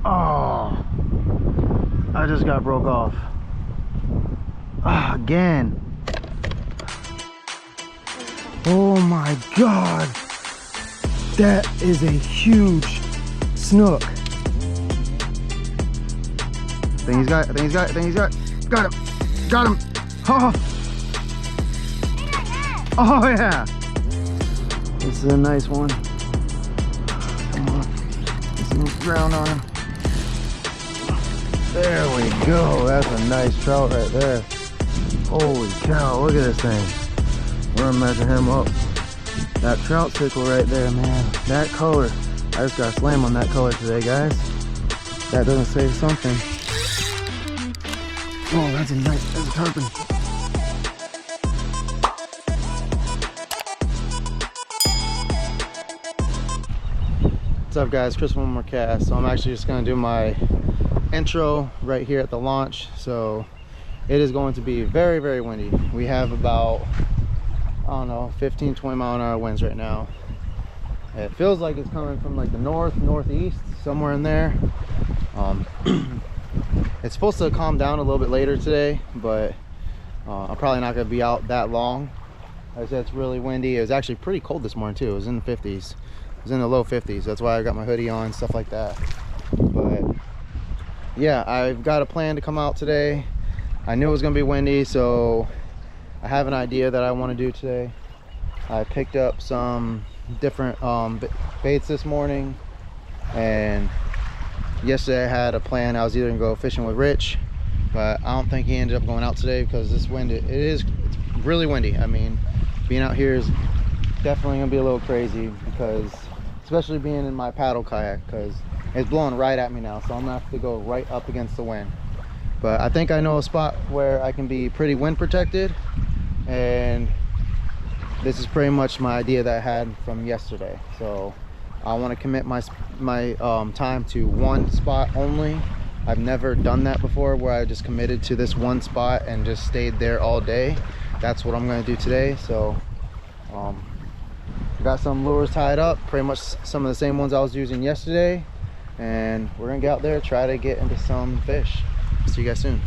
Oh, I just got broke off. Again. Oh my God. That is a huge snook. I think he's got it. I think he's got it. I think he's got it. Got him. Got him. Oh. Oh yeah. This is a nice one. Come on. Get some ground on him. There we go. That's a nice trout right there. Holy cow, look at this thing. We're gonna measure him up. That trout tickle right there, man. That color. I just got slammed on that color today, guys. That doesn't say something. Oh, that's a tarpon. What's up, guys? Chris One More Cast. So I'm actually just gonna do my intro right here at the launch. So it is going to be very, very windy. We have about, I don't know, 15-20 mile-an-hour winds right now. It feels like it's coming from like the northeast, somewhere in there. It's supposed to calm down a little bit later today, but I'm probably not going to be out that long. Like I said, it's really windy. It was actually pretty cold this morning too. It was in the 50s. It was in the low 50s. That's why I got my hoodie on, stuff like that. But yeah, I've got a plan to come out today. I knew it was going to be windy, so I have an idea that I want to do today. I picked up some different baits this morning, and yesterday I had a plan. I was either gonna go fishing with Rich, but I don't think he ended up going out today because this wind, it's really windy. I mean, being out here is definitely gonna be a little crazy, because especially being in my paddle kayak, because it's blowing right at me now, so I'm gonna have to go right up against the wind. But I think I know a spot where I can be pretty wind protected, and this is pretty much my idea that I had from yesterday. So I want to commit my time to one spot only. I've never done that before, where I just committed to this one spot and just stayed there all day. That's what I'm going to do today. So got some lures tied up, pretty much some of the same ones I was using yesterday, and we're gonna get out there, try to get into some fish. See you guys soon.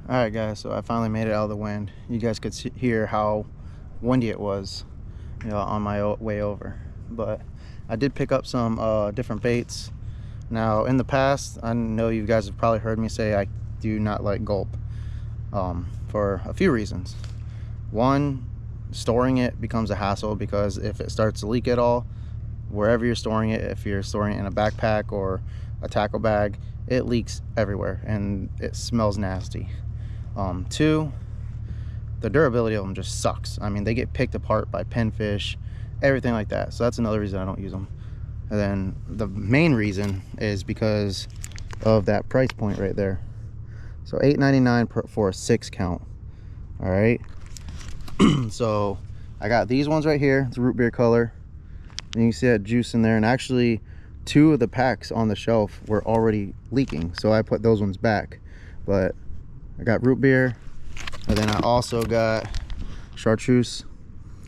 Alright guys, so I finally made it out of the wind. You guys could hear how windy it was, you know, on my way over. But I did pick up some different baits. Now in the past, I know you guys have probably heard me say I do not like gulp for a few reasons. One, storing it becomes a hassle, because if it starts to leak at all, wherever you're storing it, if you're storing it in a backpack or a tackle bag, it leaks everywhere and it smells nasty. Two, the durability of them just sucks. I mean, they get picked apart by pinfish, everything like that. So that's another reason I don't use them. And then the main reason is because of that price point right there. So $8.99 for a 6 count. All right. So I got these ones right here. It's a root beer color, and you can see that juice in there. And actually, 2 of the packs on the shelf were already leaking, so I put those ones back. But I got root beer, and then I also got chartreuse.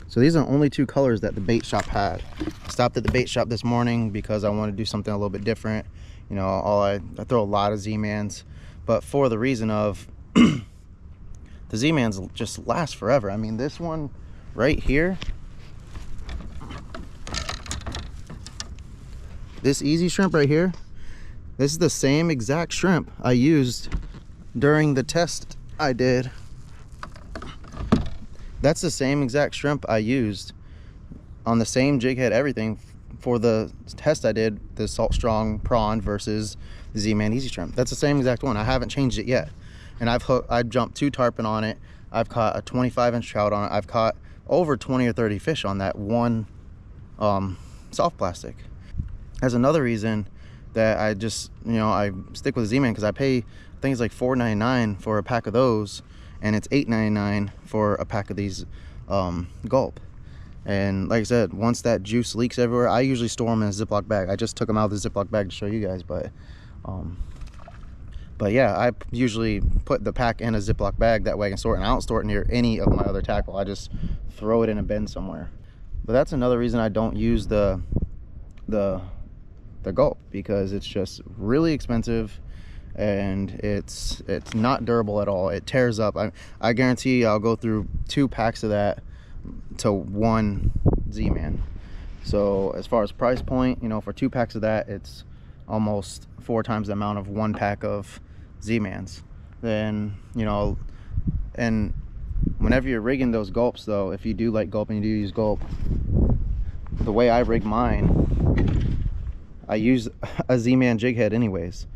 So these are the only 2 colors that the bait shop had. I stopped at the bait shop this morning because I wanted to do something a little bit different. You know, I throw a lot of Z-Mans, but for the reason of the Z-Mans just last forever. I mean, this one right here, this easy shrimp right here, this is the same exact shrimp I used during the test I did. That's the same exact shrimp I used on the same jig head, everything, for the test I did, the Salt Strong prawn versus the Z-Man Easy Shrimp. That's the same exact one. I haven't changed it yet. And I've jumped 2 tarpon on it. I've caught a 25-inch trout on it. I've caught over 20 or 30 fish on that one soft plastic. That's another reason that I just, I stick with Z-Man, because I pay, I think it's like $4.99 for a pack of those, and it's $8.99 for a pack of these Gulp. And like I said, once that juice leaks everywhere, I usually store them in a Ziploc bag. I just took them out of the Ziploc bag to show you guys, but yeah, I usually put the pack in a Ziploc bag, that way I can store it, and I don't store it near any of my other tackle. I just throw it in a bin somewhere. But that's another reason I don't use the Gulp, because it's just really expensive, and it's not durable at all. It tears up. I guarantee I'll go through 2 packs of that to one Z-Man. So as far as price point, for 2 packs of that, it's almost 4 times the amount of 1 pack of Z-Mans. Then, and whenever you're rigging those Gulps though, if you do like Gulp and you do use Gulp, the way I rig mine, I use a Z-Man jig head anyways,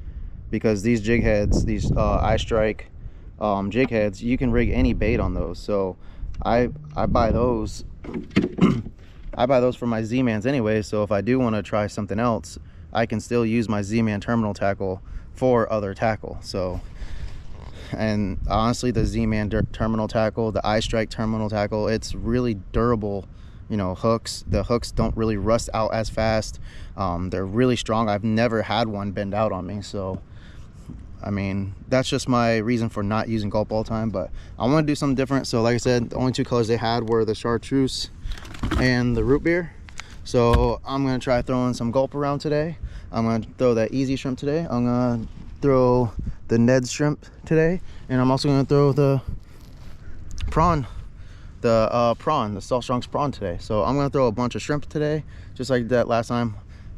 because these jig heads, these iStrike jig heads, you can rig any bait on those. So I buy those I buy those for my Z-Mans anyway, so if I do want to try something else, I can still use my Z-Man terminal tackle for other tackle. So, and honestly, the Z-Man terminal tackle, the iStrike terminal tackle, it's really durable. Hooks, the hooks don't really rust out as fast. They're really strong. I've never had one bend out on me. So I mean, that's just my reason for not using Gulp all the time, but I want to do something different. So like I said, the only 2 colors they had were the chartreuse and the root beer. So I'm going to try throwing some Gulp around today. I'm going to throw that Easy Shrimp today. I'm going to throw the Ned's Shrimp today, and I'm also going to throw the prawn, the Salt Strong's prawn today. So I'm going to throw a bunch of shrimp today, just like that last time.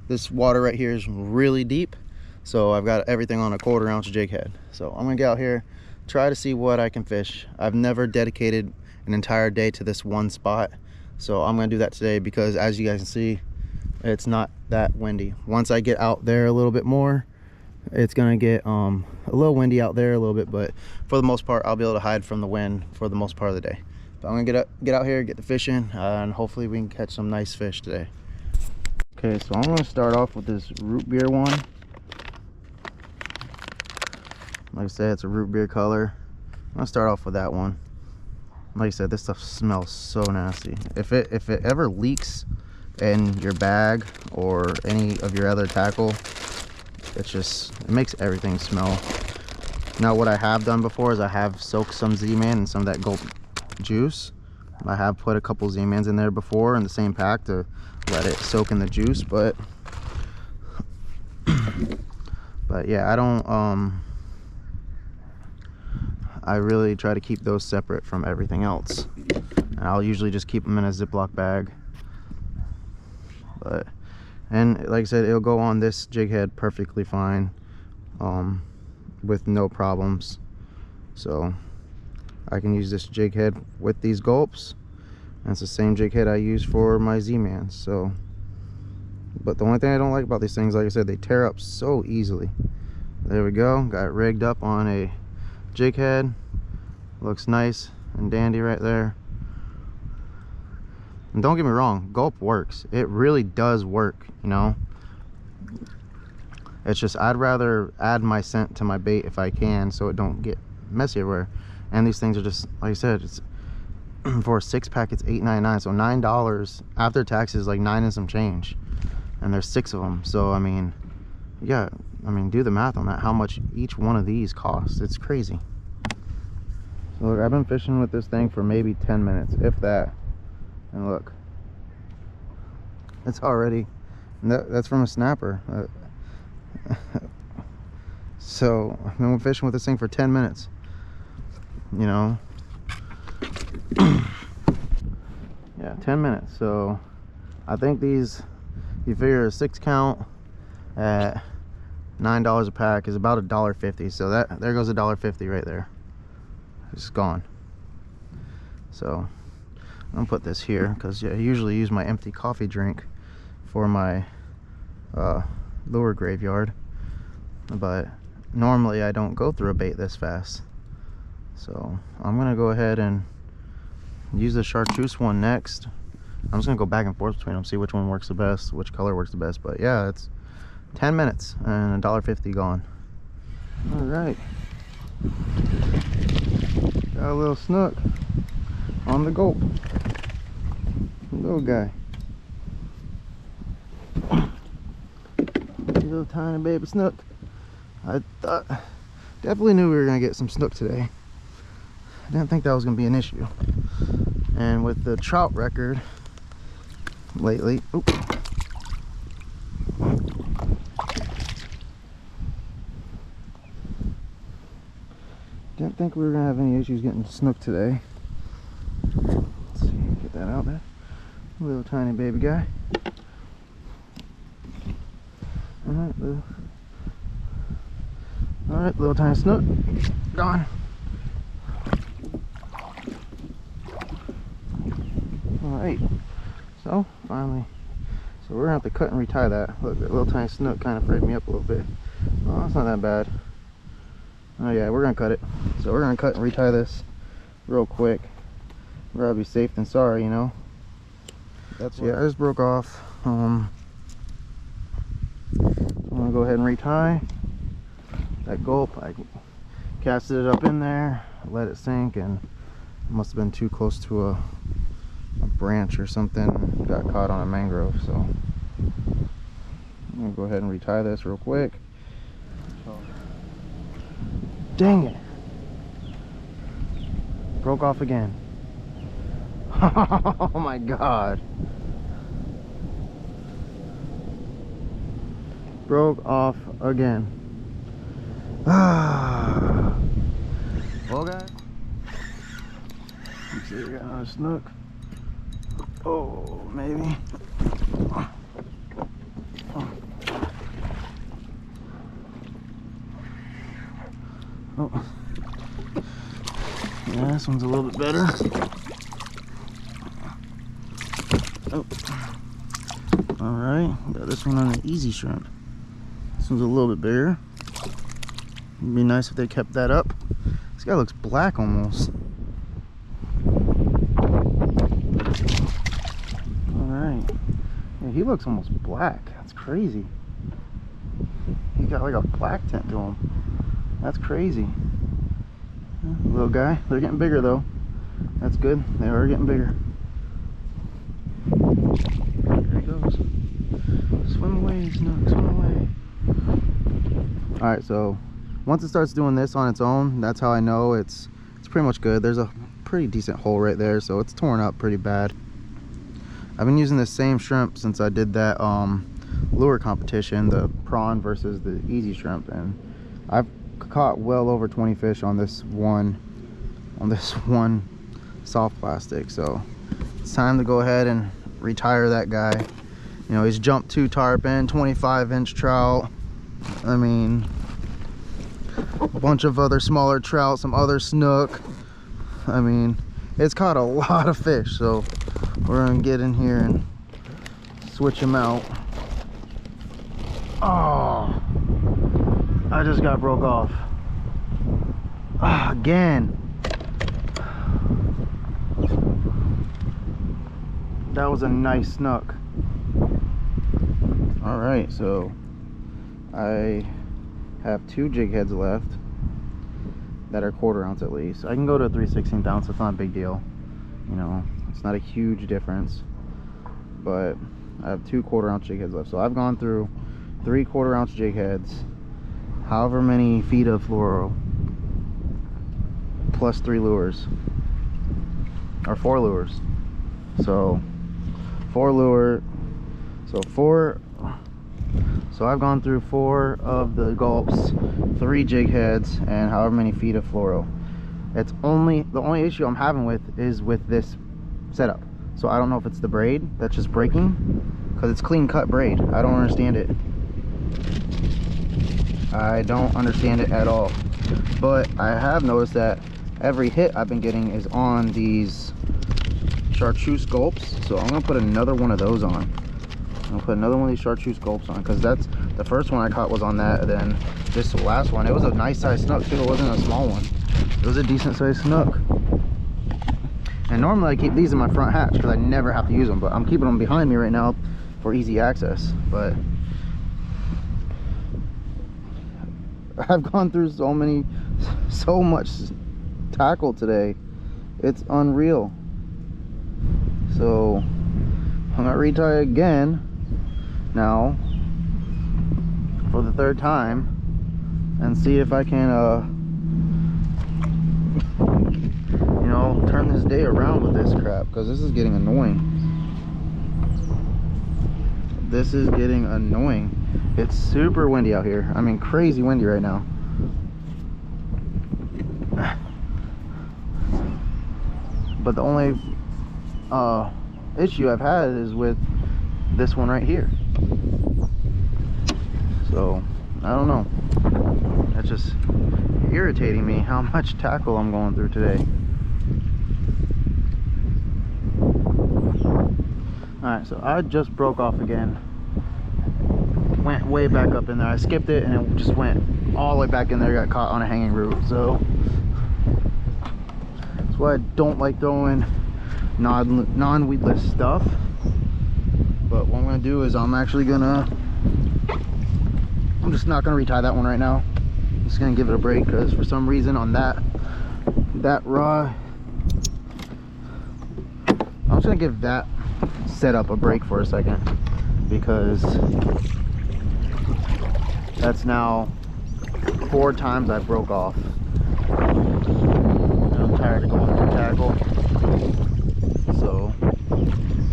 This water right here is really deep, so I've got everything on a 1/4 ounce jig head. So I'm gonna get out here, try to see what I can fish. I've never dedicated an entire day to this one spot, so I'm gonna do that today, because as you guys can see, it's not that windy. Once I get out there a little bit more, it's gonna get a little windy out there a little bit, but for the most part, I'll be able to hide from the wind for the most part of the day. But I'm gonna get out here, get the fishing, and hopefully we can catch some nice fish today. Okay, so I'm going to start off with this root beer one. Like I said, it's a root beer color. I'm going to start off with that one. Like I said, this stuff smells so nasty. If it ever leaks in your bag or any of your other tackle, it makes everything smell. Now what I have done before is I have soaked some Z-Man in some of that Gulp juice. I have put a couple Z-Mans in there before in the same pack to let it soak in the juice, but yeah, I really try to keep those separate from everything else, and I'll usually just keep them in a Ziploc bag. And like I said, it'll go on this jig head perfectly fine, with no problems. So I can use this jig head with these Gulps. That's the same jig head I use for my Z-Man. So, but the only thing I don't like about these things, like I said, they tear up so easily. There we go, got it rigged up on a jig head. Looks nice and dandy right there. And don't get me wrong, Gulp works. It really does work, It's just, I'd rather add my scent to my bait if I can, so it don't get messy everywhere. And these things are just, like I said, it's for a 6-pack, it's $8.99, so $9 after taxes, like 9 and some change, and there's 6 of them. So I mean, yeah, do the math on that, how much each one of these costs. It's crazy. So look, I've been fishing with this thing for maybe 10 minutes, if that, and look, it's already, that's from a snapper. So I've been fishing with this thing for 10 minutes, yeah, 10 minutes. So I think these, you figure a 6 count at $9 a pack is about $1.50. So there goes $1.50 right there. It's gone. So I'm gonna put this here, because I usually use my empty coffee drink for my lure graveyard, but normally I don't go through a bait this fast. So I'm gonna go ahead and use the chartreuse one next. I'm just gonna go back and forth between them, see which one works the best, which color works the best. But yeah, it's 10 minutes and $1.50 gone. All right, got a little snook on the gulp. Little guy. Little tiny baby snook. I thought, definitely knew we were gonna get some snook today. I didn't think that was gonna be an issue. And with the trout record lately, didn't think we were gonna have any issues getting snook today. Let's see, get that out there. Little tiny baby guy. All right, little tiny snook, gone. All right, so finally, so we're gonna have to cut and retie that. Look, that little tiny snook kind of freaked me up a little bit. Oh, that's not that bad. Oh yeah, we're gonna cut it. So we're gonna cut and retie this real quick. We'd rather be safe than sorry, you know. That's yeah, I just broke off. I'm gonna go ahead and retie that gulp. I casted it up in there, let it sink, and it must have been too close to a branch or something. Got caught on a mangrove. So I'm gonna go ahead and retie this real quick. Dang it, broke off again. Oh my god, broke off again. Well guys, let's see, we got another snook. Oh, maybe. Oh, yeah, this one's a little bit better. Oh, all right, got this one on an easy shrimp. This one's a little bit bigger. It'd be nice if they kept that up. This guy looks black almost. All right, yeah, he looks almost black. That's crazy. He got like a black tint to him. That's crazy. Little guy. They're getting bigger though. That's good. They are getting bigger. There he goes. Swim away, snook, swim away. Alright, so once it starts doing this on its own, that's how I know it's pretty much good. There's a pretty decent hole right there, so it's torn up pretty bad. I've been using this same shrimp since I did that lure competition, the prawn versus the easy shrimp, and I've caught well over 20 fish on this one soft plastic. So it's time to go ahead and retire that guy. You know, he's jumped 2 tarpon, 25-inch trout, I mean a bunch of other smaller trout, some other snook. I mean, it's caught a lot of fish, so we're gonna get in here and switch him out. Oh, I just got broke off. Again. That was a nice snook. All right, so I have 2 jig heads left that are 1/4 ounce at least. I can go to a 3/16 ounce. It's not a big deal. You know, it's not a huge difference. But I have 2 1/4 ounce jig heads left. So I've gone through 3 1/4 ounce jig heads, however many feet of fluoro, plus 3 lures, or 4 lures. So 4 lure, so I've gone through 4 of the gulps, 3 jig heads, and however many feet of fluoro. It's only, the only issue I'm having with is with this setup. So I don't know if it's the braid that's just breaking, because it's clean cut braid. I don't understand it. I don't understand it at all. But I have noticed that every hit I've been getting is on these chartreuse gulps, so I'm gonna put another one of those on. I'll put another one of these chartreuse gulps on, because that's the first one I caught was on that. And then this last one, it was a nice size snook too. It wasn't a small one. It was a decent sized snook. And normally I keep these in my front hatch because I never have to use them, but I'm keeping them behind me right now for easy access. But I've gone through so much tackle today. It's unreal. So I'm gonna retie again now for the third time and see if I can you know, turn this day around with this crap, because this is getting annoying. This is getting annoying. It's super windy out here. I mean, crazy windy right now. But the only issue I've had is with this one right here. So I don't know, that's just irritating me how much tackle I'm going through today. Alright, so I just broke off again, went way back up in there. I skipped it and it just went all the way back in there, got caught on a hanging root. So that's why I don't like throwing non-weedless stuff. But what I'm gonna do is I'm just not gonna retie that one right now. I'm just gonna give it a break, because for some reason on that rod, I'm just gonna give that setup a break for a second, because that's now 4 times I broke off. And I'm tired of going through tackle. So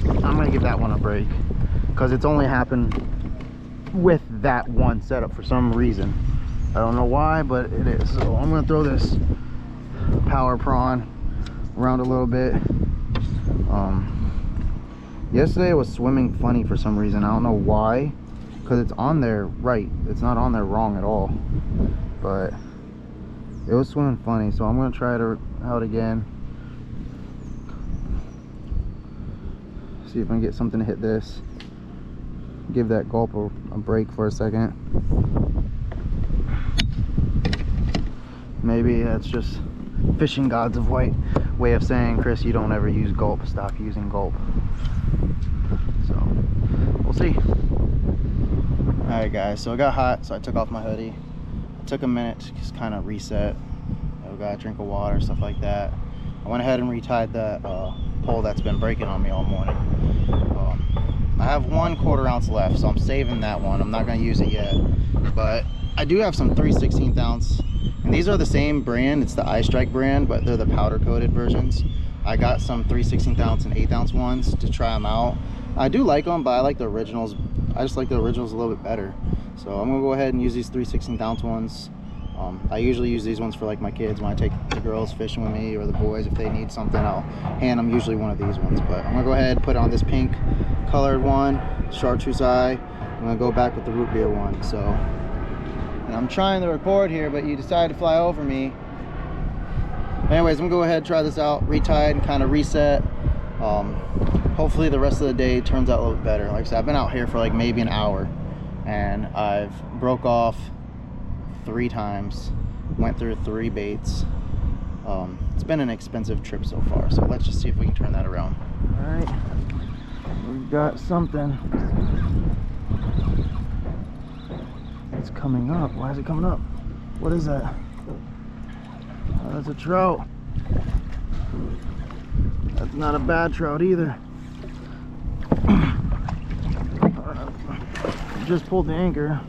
I'm gonna give that one a break, because it's only happened with that one setup for some reason. I don't know why, but it is. So I'm gonna throw this power prawn around a little bit. Yesterday it was swimming funny for some reason. I don't know why, because it's on there right. It's not on there wrong at all, but it was swimming funny. So I'm gonna try it out again. See if I can get something to hit this. Give that gulp a break for a second. Maybe that's just fishing gods of white way of saying, Chris, you don't ever use gulp, stop using gulp. So we'll see. All right guys, so it got hot, so I took off my hoodie. It took a minute to just kind of reset. I got a drink of water, stuff like that. I went ahead and retied that pole that's been breaking on me all morning. I have 1/4 ounce left, so I'm saving that one. I'm not going to use it yet, but I do have some 3/16 ounce, and these are the same brand. It's the iStrike brand, but they're the powder coated versions. I got some 3/16 ounce and 1/8 ounce ones to try them out. I do like them, but I like the originals. I just like the originals a little bit better. So I'm gonna go ahead and use these 3/16 ounce ones. I usually use these ones for like my kids when I take the girls fishing with me, or the boys if they need something. I'll hand them usually one of these ones. But I'm gonna go ahead and put on this pink colored one, chartreuse eye. I'm gonna go back with the root beer one. So, and I'm trying to record here, but you decided to fly over me. But anyways, I'm gonna go ahead and try this out, retie and kind of reset. Hopefully the rest of the day turns out a little bit better. Like I said, I've been out here for like maybe an hour, and I've broke off 3 times, went through 3 baits. It's been an expensive trip so far, so let's just see if we can turn that around. All right, we've got something. It's coming up. Why is it coming up? What is that? Oh, that's a trout. That's not a bad trout either. Just pulled the anchor.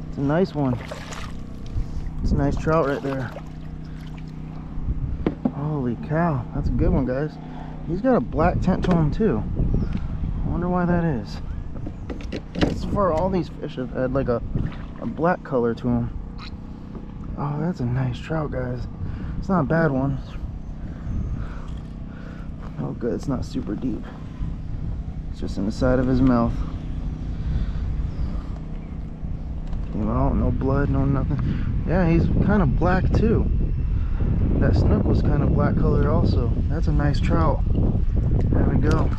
It's a nice one. It's a nice trout right there. Holy cow, that's a good one, guys. He's got a black tint to him too. I wonder why that is. It's for all these fish have had like a black color to them. Oh, that's a nice trout, guys. It's not a bad one. Oh good, it's not super deep. It's just in the side of his mouth. Well, no blood, no nothing. Yeah, he's kind of black too. That snook was kind of black colored also. That's a nice trout. There we go.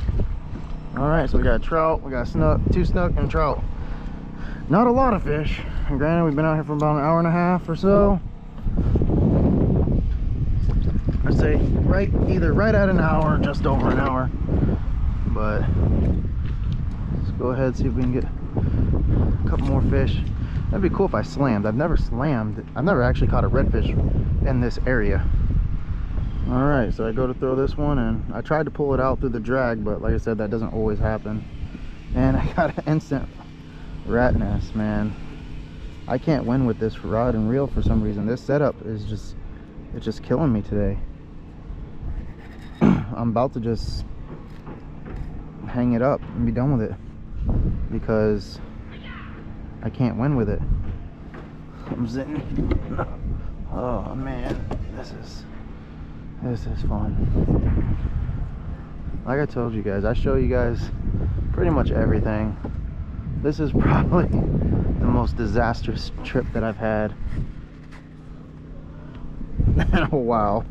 All right, so we got a trout, we got a snook, 2 snook and a trout. Not a lot of fish. And granted, we've been out here for about an hour and a half or so. I'd say either right at an hour or just over an hour. But let's go ahead and see if we can get a couple more fish. That'd be cool if I slammed. I've never actually caught a redfish in this area. All right, so I go to throw this one, and I tried to pull it out through the drag, but like I said, that doesn't always happen. And I got an instant rat nest, man. I can't win with this rod and reel for some reason. This setup is it's just killing me today. I'm about to just hang it up and be done with it because I can't win with it. I'm sitting. Oh man, this is fun. Like I told you guys, I show you guys pretty much everything. This is probably the most disastrous trip that I've had in a while.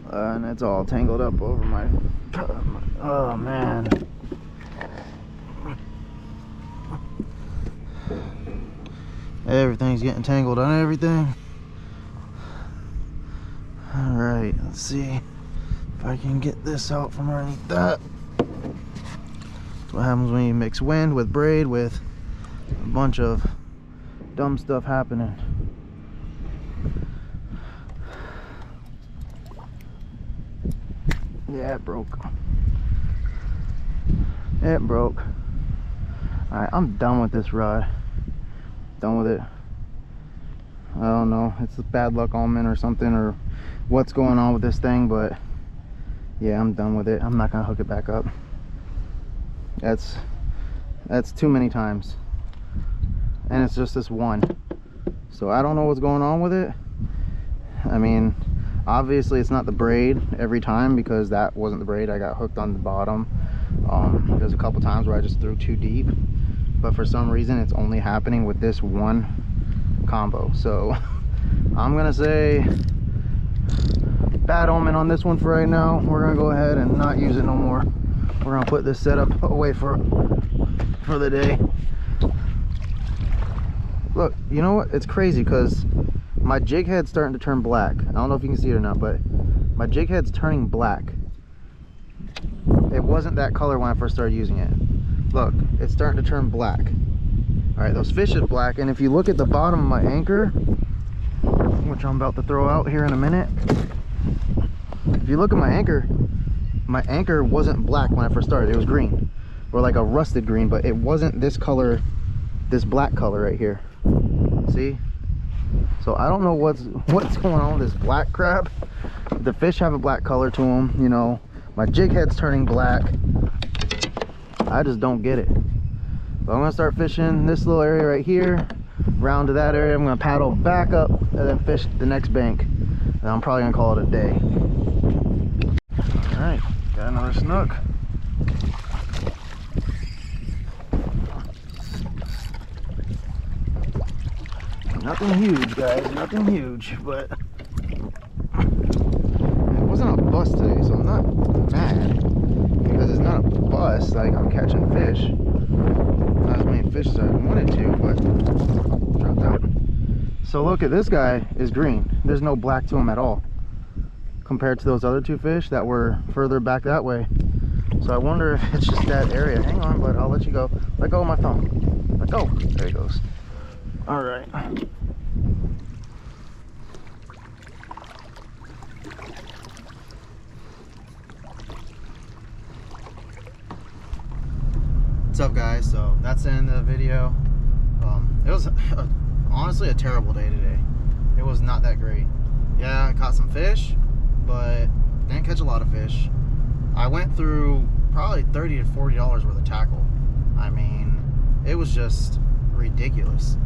And it's all tangled up over my oh man. Everything's getting tangled on everything. All right, let's see if I can get this out from underneath that. That's what happens when you mix wind with braid with a bunch of dumb stuff happening. Yeah, it broke. It broke. Alright, I'm done with this rod. Done with it. I don't know, it's a bad luck omen or something, or what's going on with this thing, but yeah, I'm done with it. I'm not gonna hook it back up. That's too many times, and it's just this one, so I don't know what's going on with it. I mean, obviously it's not the braid every time, because that wasn't the braid. I got hooked on the bottom. There's a couple times where I just threw too deep, but for some reason it's only happening with this one combo. So I'm gonna say bad omen on this one for right now. We're gonna go ahead and not use it no more. We're gonna put this setup away for the day. Look, you know what, it's crazy because my jig head's starting to turn black. I don't know if you can see it or not, but my jig head's turning black. It wasn't that color when I first started using it. Look, it's starting to turn black. All right, those fish is black, and if you look at the bottom of my anchor, which I'm about to throw out here in a minute, if you look at my anchor wasn't black when I first started. It was green, or like a rusted green, but it wasn't this color, this black color right here. See? So I don't know what's going on with this black crab. The fish have a black color to them, you know. My jig head's turning black. I just don't get it. But I'm gonna start fishing this little area right here, round to that area. I'm gonna paddle back up and then fish the next bank. And I'm probably gonna call it a day. All right, got another snook. Nothing huge, guys, nothing huge, but it wasn't a bust today, so I'm not mad, because it's not a bust. Like, I'm catching fish, not as many fish as I wanted to, but dropped out. So look at this guy is green. There's no black to him at all compared to those other two fish that were further back that way. So I wonder if it's just that area. Hang on, but I'll let you go. Let go of my phone. Let go. There he goes. All right. What's up, guys? So that's the end of the video. It was honestly a terrible day today. It was not that great. Yeah, I caught some fish, but didn't catch a lot of fish. I went through probably $30 to $40 worth of tackle. I mean, it was just ridiculous.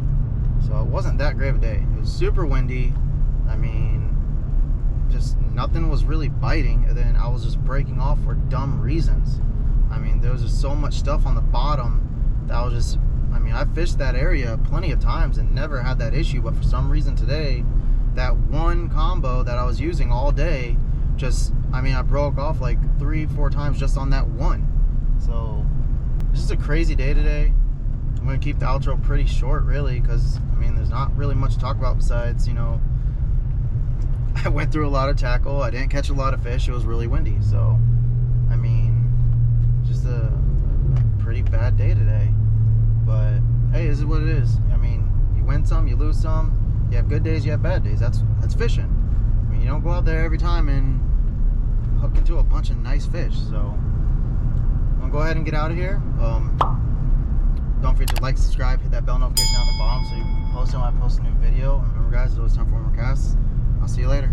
So it wasn't that great of a day. It was super windy. I mean, just nothing was really biting, and then I was just breaking off for dumb reasons. I mean, there was just so much stuff on the bottom that I was just, I mean, I fished that area plenty of times and never had that issue, but for some reason today, that one combo that I was using all day, just, I mean, I broke off like 3-4 times just on that one. So this is a crazy day today. I'm gonna keep the outro pretty short, really, because I mean, there's not really much to talk about besides, you know, I went through a lot of tackle. I didn't catch a lot of fish. It was really windy, so I mean, just a pretty bad day today. But hey, this is what it is. I mean, you win some, you lose some. You have good days, you have bad days. That's fishing. I mean, you don't go out there every time and hook into a bunch of nice fish. So I'm gonna go ahead and get out of here. Don't forget to like, subscribe, hit that bell notification down at the bottom so you post when I post a new video. And remember, guys, it's always time for more casts. I'll see you later.